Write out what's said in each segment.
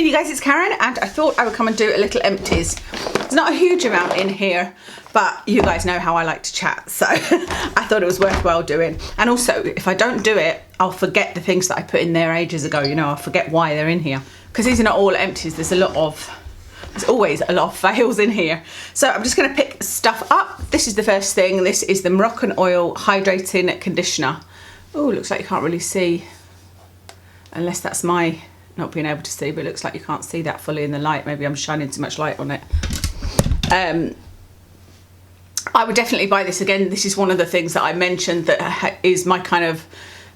Hey you guys, it's Karen, and I thought I would come and do a little empties. There's not a huge amount in here, but you guys know how I like to chat, so I thought it was worthwhile doing. And also, if I don't do it, I'll forget the things that I put in there ages ago, you know, I'll forget why they're in here. Because these are not all empties, there's always a lot of fails in here. So I'm just gonna pick stuff up. This is the first thing. This is the Moroccan Oil Hydrating Conditioner. Oh, looks like you can't really see, unless that's my not being able to see, but it looks like you can't see that fully in the light. Maybe I'm shining too much light on it. I would definitely buy this again. This is one of the things that I mentioned that is my kind of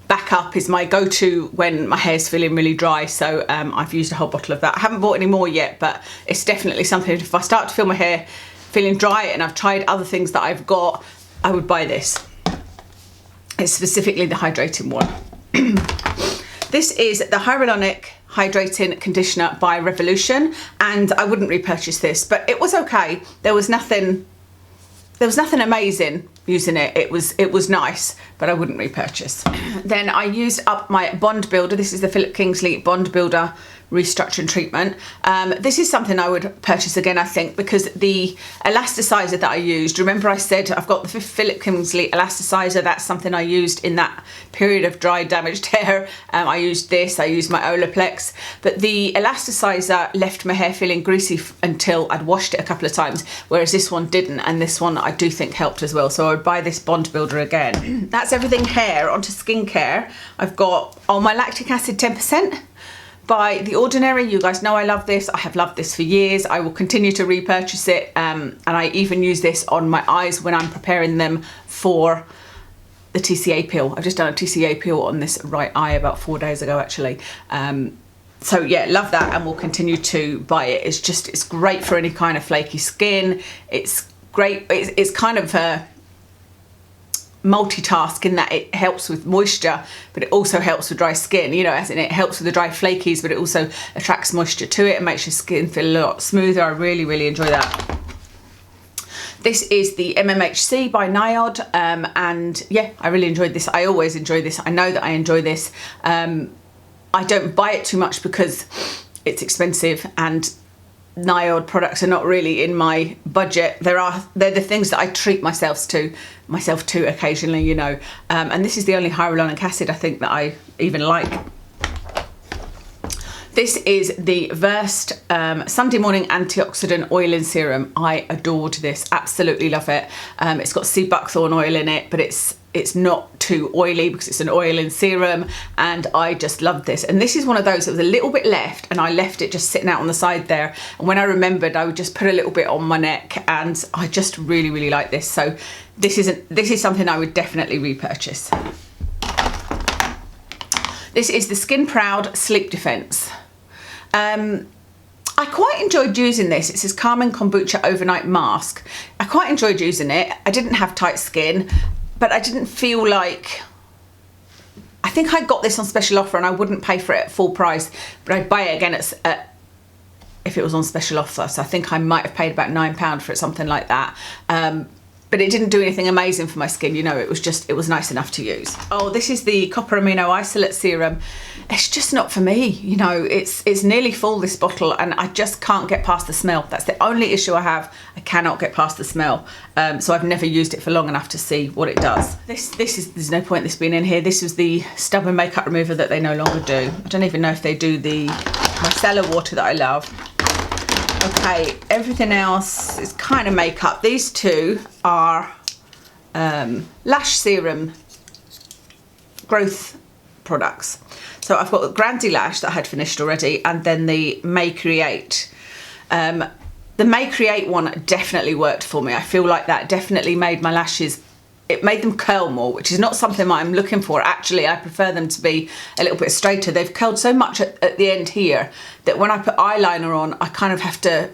backup, is my go-to when my hair's feeling really dry. So I've used a whole bottle of that. I haven't bought any more yet, but it's definitely something. If I start to feel my hair feeling dry and I've tried other things that I've got, I would buy this. It's specifically the hydrating one. This is the Hyaluronic Hydrating Conditioner by Revolution, and I wouldn't repurchase this, but it was okay. There was nothing amazing using it. It was nice, but I wouldn't repurchase. Then I used up my Bond Builder. This is the Philip Kingsley Bond Builder Restructuring Treatment. This is something I would purchase again, I think, because the elasticizer that I used, remember I said I've got the Philip Kingsley elasticizer. That's something I used in that period of dry, damaged hair. I used this, I used my Olaplex, but the elasticizer left my hair feeling greasy until I'd washed it a couple of times, whereas this one didn't, and this one I do think helped as well. So I would buy this Bond Builder again. That's everything hair. Onto skincare. I've got my lactic acid 10% by The Ordinary. You guys know I love this. I have loved this for years. I will continue to repurchase it, and I even use this on my eyes when I'm preparing them for the TCA peel. I've just done a TCA peel on this right eye about 4 days ago, actually. So yeah, love that, and will continue to buy it. It's great for any kind of flaky skin. It's great. It's kind of a multitask in that it helps with moisture, but it also helps with dry skin, you know, as in it helps with the dry flakies, but it also attracts moisture to it and makes your skin feel a lot smoother. I really enjoy that. This is the MMHC by Nyod, and yeah, I really enjoyed this. I always enjoy this. I know that I enjoy this. I don't buy it too much because it's expensive, and Nyod products are not really in my budget. They're the things that I treat myself to occasionally, you know. And this is the only hyaluronic acid I think that I even like. This is the Versed Sunday Morning Antioxidant Oiling Serum. I adored this, absolutely love it. It's got sea buckthorn oil in it, but it's not too oily because it's an oiling serum, and I just love this. And this is one of those that was a little bit left, and I left it just sitting out on the side there. And when I remembered, I would just put a little bit on my neck, and I just really like this. So this is something I would definitely repurchase. This is the Skin Proud Sleep Defense. I quite enjoyed using this. It says Calming Kombucha Overnight Mask. I quite enjoyed using it. I didn't have tight skin, but I didn't feel like... I think I got this on special offer and I wouldn't pay for it at full price, but I'd buy it again if it was on special offer. So I think I might have paid about £9 for it, something like that. But it didn't do anything amazing for my skin, you know, it was nice enough to use. Oh, this is the Copper Amino Isolate Serum. It's just not for me, you know, it's nearly full, this bottle, and I just can't get past the smell. That's the only issue I have. I cannot get past the smell. So I've never used it for long enough to see what it does. There's no point this being in here. This was the stubborn makeup remover that they no longer do. I don't even know if they do the micellar water that I love. Okay, everything else is kind of makeup. These two are Lash Serum growth products. So I've got the Grandi Lash that I had finished already, and then the May Create. The May Create one definitely worked for me. I feel like that definitely made my lashes, it made them curl more, which is not something I'm looking for. Actually, I prefer them to be a little bit straighter. They've curled so much at the end here that when I put eyeliner on, I kind of have to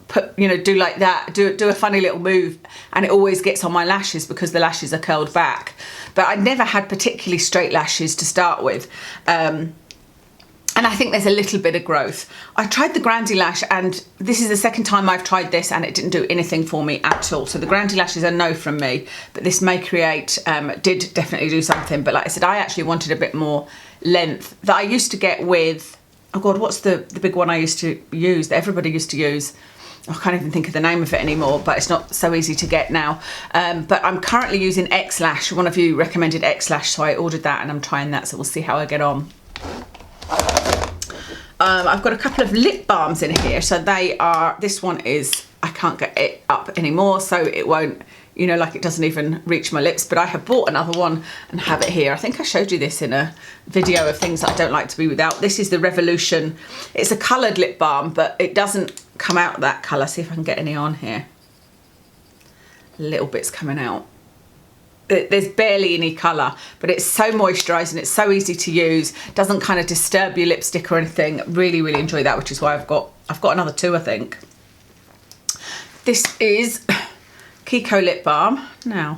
put, you know, do like that, do a funny little move, and it always gets on my lashes because the lashes are curled back. But I never had particularly straight lashes to start with. And I think there's a little bit of growth. I tried the Grandi Lash, and this is the second time I've tried this, and it didn't do anything for me at all. So the Grandi Lash is a no from me, but this May Create did definitely do something. But like I said, I actually wanted a bit more length that I used to get with oh God, what's the big one I used to use, that everybody used to use? I can't even think of the name of it anymore, but it's not so easy to get now. But I'm currently using Lash. One of you recommended Lash, so I ordered that and I'm trying that, so we'll see how I get on. I've got a couple of lip balms in here. So they are, this one is, I can't get it up anymore, so it won't, you know, like it doesn't even reach my lips, but I have bought another one and have it here. I think I showed you this in a video of things that I don't like to be without. This is the Revolution. It's a coloured lip balm, but it doesn't come out that colour. See if I can get any on here. Little bits coming out. There's barely any colour, but it's so moisturising, it's so easy to use, doesn't kind of disturb your lipstick or anything. Really, really enjoy that, which is why I've got another two, I think. This is Kiko lip balm. Now,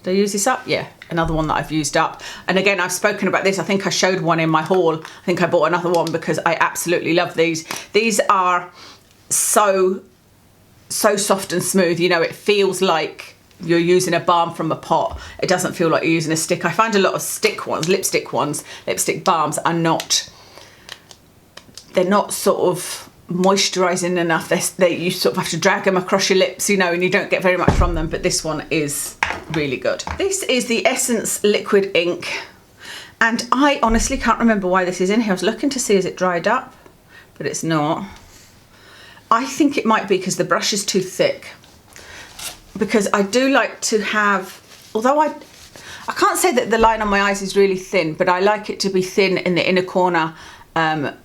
did I use this up? Yeah, another one that I've used up. And again, I've spoken about this. I think I showed one in my haul. I think I bought another one because I absolutely love these. These are so soft and smooth. You know, it feels like you're using a balm from a pot. It doesn't feel like you're using a stick. I find a lot of stick ones, lipstick balms are not, they're not sort of moisturising enough. You sort of have to drag them across your lips, you know, and you don't get very much from them, but this one is really good. This is the Essence Liquid Ink, and I honestly can't remember why this is in here. I was looking to see, is it dried up? But it's not. I think it might be because the brush is too thick. Because I do like to have, although I can't say that the line on my eyes is really thin, but I like it to be thin in the inner corner, and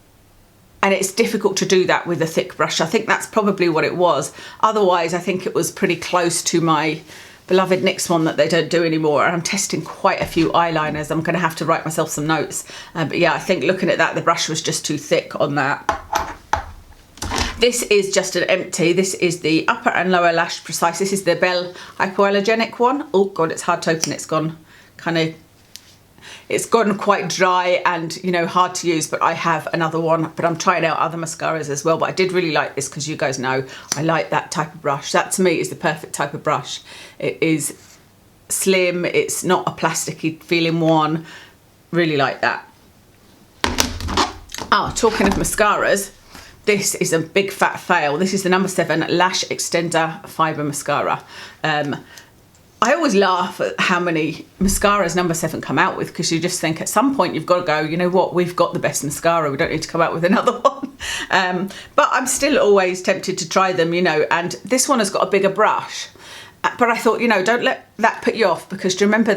it's difficult to do that with a thick brush. I think that's probably what it was. Otherwise, I think it was pretty close to my beloved NYX one that they don't do anymore. And I'm testing quite a few eyeliners. I'm going to have to write myself some notes. But yeah, I think looking at that, the brush was just too thick on that. This is just an empty. This is the Upper and Lower Lash Precise. This is the Belle Hypoallergenic one. Oh God, it's hard to open. It's gone quite dry and, you know, hard to use, but I have another one, but I'm trying out other mascaras as well. But I did really like this because you guys know I like that type of brush. That to me is the perfect type of brush. It is slim. It's not a plasticky feeling one. Really like that. Oh, talking of mascaras, this is a big fat fail. This is the No. 7 Lash Extender Fibre Mascara. I always laugh at how many mascaras No. 7 come out with, because you just think at some point you've got to go, you know what, we've got the best mascara, we don't need to come out with another one. But I'm still always tempted to try them, you know, and this one has got a bigger brush. But I thought, you know, don't let that put you off, because do you remember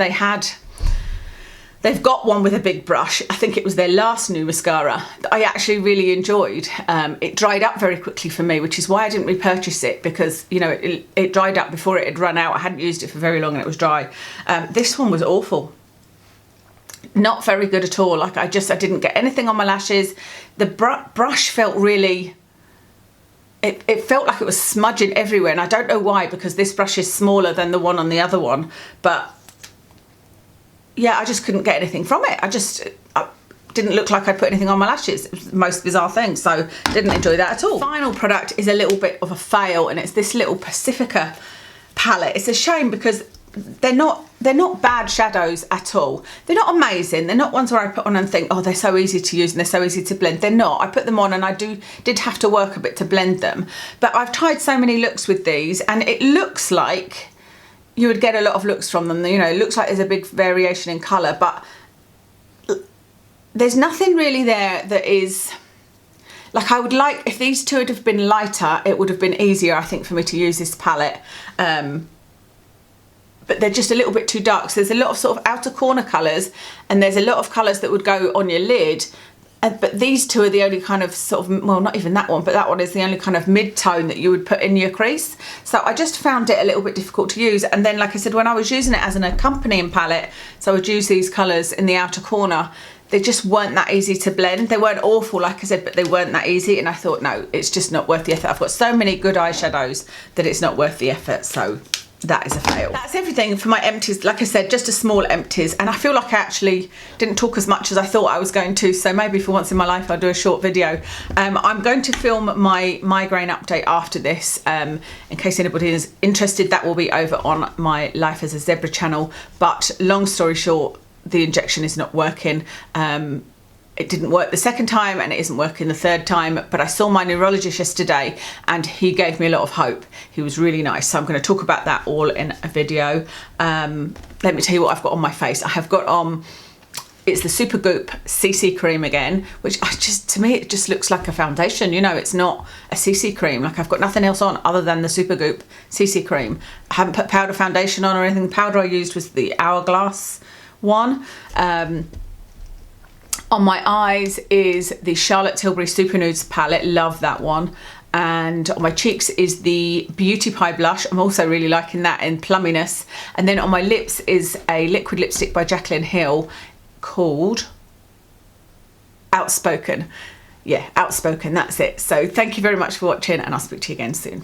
they've got one with a big brush. I think it was their last new mascara that I actually really enjoyed. It dried up very quickly for me, which is why I didn't repurchase it, because, you know, it dried up before it had run out. I hadn't used it for very long and it was dry. This one was awful. Not very good at all. Like I didn't get anything on my lashes. The brush felt really, it felt like it was smudging everywhere. And I don't know why, because this brush is smaller than the one on the other one. But yeah, I just couldn't get anything from it. I didn't look like I put anything on my lashes. It was the most bizarre thing, so didn't enjoy that at all. Final product is a little bit of a fail, and it's this little Pacifica palette. It's a shame because they're not bad shadows at all. They're not amazing. They're not ones where I put on and think, oh, they're so easy to use and they're so easy to blend. They're not. I put them on and I did have to work a bit to blend them. But I've tried so many looks with these, and it looks like you would get a lot of looks from them. You know, it looks like there's a big variation in colour, but there's nothing really there that is, like, I would like, if these two would have been lighter, it would have been easier, I think, for me to use this palette. But they're just a little bit too dark. So there's a lot of sort of outer corner colours, and there's a lot of colours that would go on your lid. But these two are the only kind of sort of, well, not even that one, but that one is the only kind of mid-tone that you would put in your crease. So I just found it a little bit difficult to use. And then, like I said, when I was using it as an accompanying palette, so I would use these colours in the outer corner, they just weren't that easy to blend. They weren't awful, like I said, but they weren't that easy. And I thought, no, it's just not worth the effort. I've got so many good eyeshadows that it's not worth the effort. So that is a fail. That's everything for my empties. Like I said, just a small empties, and I feel like I actually didn't talk as much as I thought I was going to, so maybe for once in my life I'll do a short video. I'm going to film my migraine update after this, in case anybody is interested. That will be over on my Life as a Zebra channel, but long story short, the injection is not working. It didn't work the second time and it isn't working the third time, but I saw my neurologist yesterday and he gave me a lot of hope. He was really nice. So I'm going to talk about that all in a video. Let me tell you what I've got on my face. I have got on, it's the Supergoop CC Cream again, which to me, it just looks like a foundation. You know, it's not a CC cream. Like, I've got nothing else on other than the Supergoop CC Cream. I haven't put powder foundation on or anything. The powder I used was the Hourglass one. On my eyes is the Charlotte Tilbury Super Nudes palette. Love that one. And on my cheeks is the Beauty Pie blush. I'm also really liking that in Plumminess. And then on my lips is a liquid lipstick by Jaclyn Hill called Outspoken. Yeah, Outspoken, that's it. So thank you very much for watching and I'll speak to you again soon.